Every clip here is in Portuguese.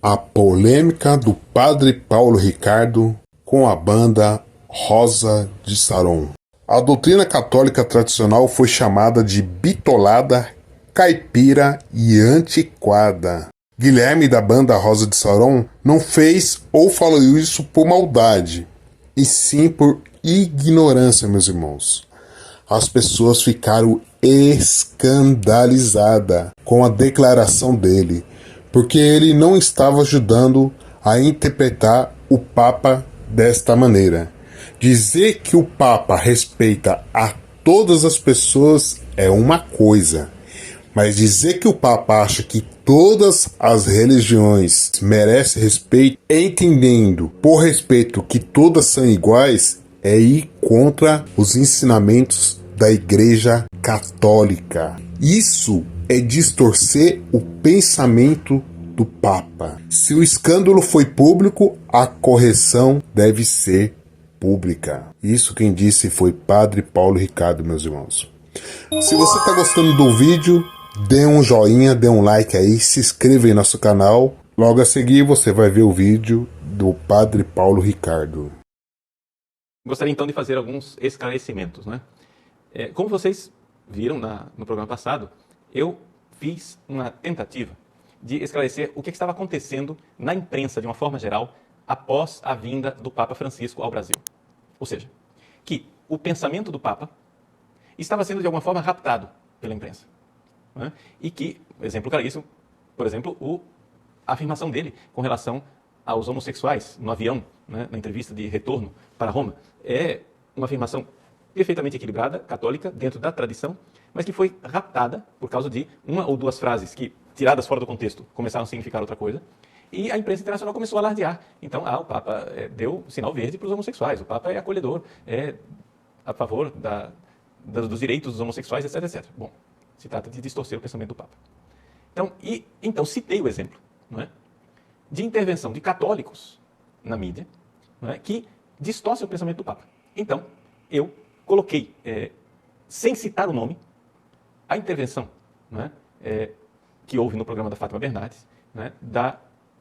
A polêmica do padre Paulo Ricardo com a banda Rosa de Saron. A doutrina católica tradicional foi chamada de bitolada, caipira e antiquada. Guilherme da banda Rosa de Saron não fez ou falou isso por maldade, e sim por ignorância, meus irmãos. As pessoas ficaram escandalizadas com a declaração dele, porque ele não estava ajudando a interpretar o Papa desta maneira. Dizer que o Papa respeita a todas as pessoas é uma coisa, mas dizer que o Papa acha que todas as religiões merecem respeito, entendendo por respeito que todas são iguais, é ir contra os ensinamentos da Igreja Católica. Isso é distorcer o pensamento do Papa. Se o escândalo foi público, a correção deve ser pública. Isso quem disse foi Padre Paulo Ricardo, meus irmãos. Se você está gostando do vídeo, dê um joinha, dê um like aí, se inscreva em nosso canal. Logo a seguir você vai ver o vídeo do Padre Paulo Ricardo. Gostaria então de fazer alguns esclarecimentos, né? Como vocês viram no programa passado, eu fiz uma tentativa de esclarecer o que estava acontecendo na imprensa, de uma forma geral, após a vinda do Papa Francisco ao Brasil. Ou seja, que o pensamento do Papa estava sendo de alguma forma raptado pela imprensa, né? E que, exemplo claríssimo, por exemplo, a afirmação dele com relação aos homossexuais no avião, né, na entrevista de retorno para Roma, é uma afirmação perfeitamente equilibrada, católica, dentro da tradição, mas que foi raptada por causa de uma ou duas frases que, tiradas fora do contexto, começaram a significar outra coisa, e a imprensa internacional começou a alardear. Então, o Papa deu sinal verde para os homossexuais, o Papa é acolhedor, é a favor dos direitos dos homossexuais, etc, etc. Bom, se trata de distorcer o pensamento do Papa. Então citei o exemplo, não é, de intervenção de católicos na mídia, não é, que distorcem o pensamento do Papa. Então, eu coloquei, sem citar o nome, a intervenção, não é, que houve no programa da Fátima Bernardes, não é,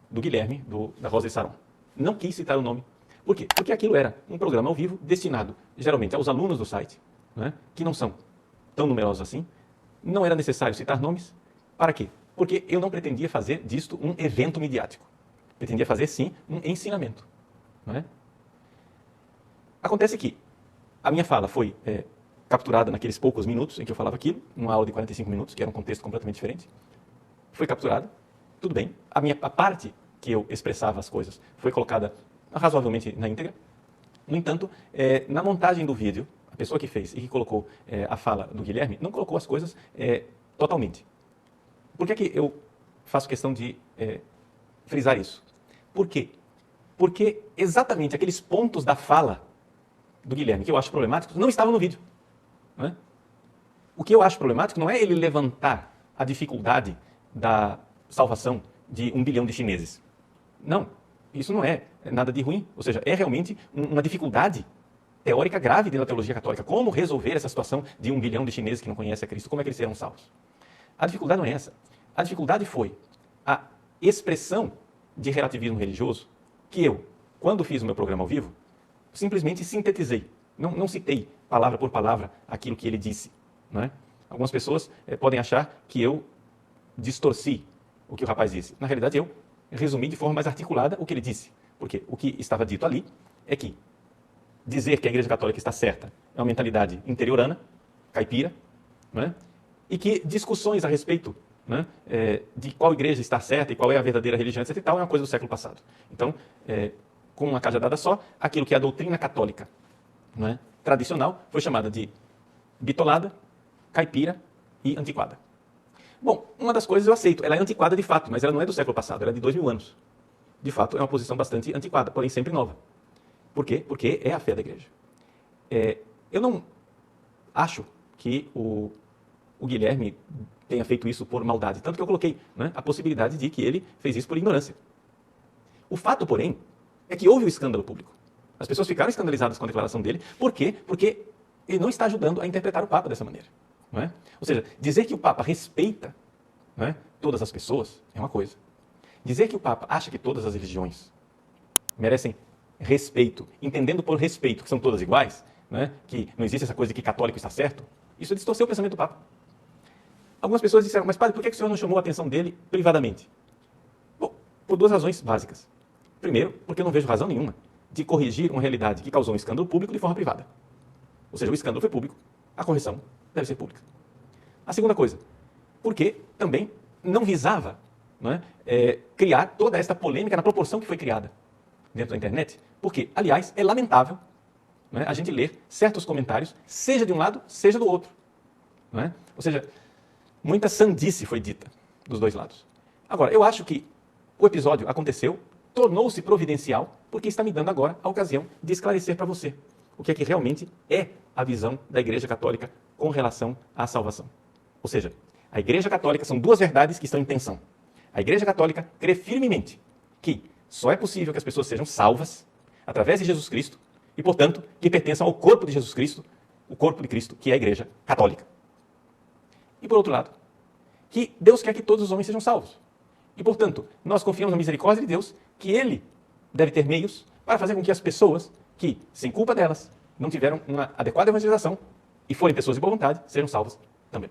do Guilherme, da Rosa de Saron. Não quis citar o nome. Por quê? Porque aquilo era um programa ao vivo destinado, geralmente, aos alunos do site, não é, que não são tão numerosos assim. Não era necessário citar nomes. Para quê? Porque eu não pretendia fazer disto um evento midiático. Pretendia fazer, sim, um ensinamento. Não é? Acontece que a minha fala foi capturada naqueles poucos minutos em que eu falava aquilo, numa aula de 45 minutos, que era um contexto completamente diferente. Foi capturada, tudo bem. A parte que eu expressava as coisas foi colocada razoavelmente na íntegra. No entanto, na montagem do vídeo, a pessoa que fez e que colocou a fala do Guilherme não colocou as coisas totalmente. Por que é que eu faço questão de frisar isso? Por quê? Porque exatamente aqueles pontos da fala do Guilherme que eu acho problemáticos não estavam no vídeo. Não é? O que eu acho problemático não é ele levantar a dificuldade da salvação de 1 bilhão de chineses. Não, isso não é nada de ruim. Ou seja, é realmente uma dificuldade teórica grave dentro da teologia católica. Como resolver essa situação de 1 bilhão de chineses que não conhecem a Cristo? Como é que eles serão salvos? A dificuldade não é essa. A dificuldade foi a expressão de relativismo religioso que eu, quando fiz o meu programa ao vivo, simplesmente sintetizei. Não citei palavra por palavra aquilo que ele disse. Não é? Algumas pessoas podem achar que eu distorci o que o rapaz disse. Na realidade, eu resumi de forma mais articulada o que ele disse. Porque o que estava dito ali é que dizer que a Igreja Católica está certa é uma mentalidade interiorana, caipira, não é? E que discussões a respeito, né, de qual igreja está certa e qual é a verdadeira religião, etc. e tal, é uma coisa do século passado. Então, com uma cajadada só, aquilo que é a doutrina católica, não é, tradicional foi chamada de bitolada, caipira e antiquada. Bom, uma das coisas eu aceito, ela é antiquada de fato, mas ela não é do século passado, ela é de 2000 anos. De fato, é uma posição bastante antiquada, porém sempre nova. Por quê? Porque é a fé da igreja. Eu não acho que o Guilherme tenha feito isso por maldade, tanto que eu coloquei, né, a possibilidade de que ele fez isso por ignorância. O fato, porém, é que houve o escândalo público. As pessoas ficaram escandalizadas com a declaração dele. Por quê? Porque ele não está ajudando a interpretar o Papa dessa maneira. Não é? Ou seja, dizer que o Papa respeita, não é, todas as pessoas é uma coisa. Dizer que o Papa acha que todas as religiões merecem respeito, entendendo por respeito que são todas iguais, né, que não existe essa coisa de que católico está certo, isso distorceu o pensamento do Papa. Algumas pessoas disseram, mas padre, por que o senhor não chamou a atenção dele privadamente? Bom, por duas razões básicas. Primeiro, porque eu não vejo razão nenhuma de corrigir uma realidade que causou um escândalo público de forma privada. Ou seja, o escândalo foi público, a correção deve ser pública. A segunda coisa, porque também não visava, não é, criar toda esta polêmica na proporção que foi criada dentro da internet, porque, aliás, é lamentável, não é, a gente ler certos comentários, seja de um lado, seja do outro. Não é? Ou seja, muita sandice foi dita dos dois lados. Agora, eu acho que o episódio aconteceu, tornou-se providencial, porque está me dando agora a ocasião de esclarecer para você o que é que realmente é a visão da Igreja Católica com relação à salvação. Ou seja, a Igreja Católica são duas verdades que estão em tensão. A Igreja Católica crê firmemente que só é possível que as pessoas sejam salvas através de Jesus Cristo e, portanto, que pertençam ao corpo de Jesus Cristo, o corpo de Cristo, que é a Igreja Católica. E, por outro lado, que Deus quer que todos os homens sejam salvos. E, portanto, nós confiamos na misericórdia de Deus, que Ele deve ter meios para fazer com que as pessoas que, sem culpa delas, não tiveram uma adequada evangelização e forem pessoas de boa vontade, sejam salvas também.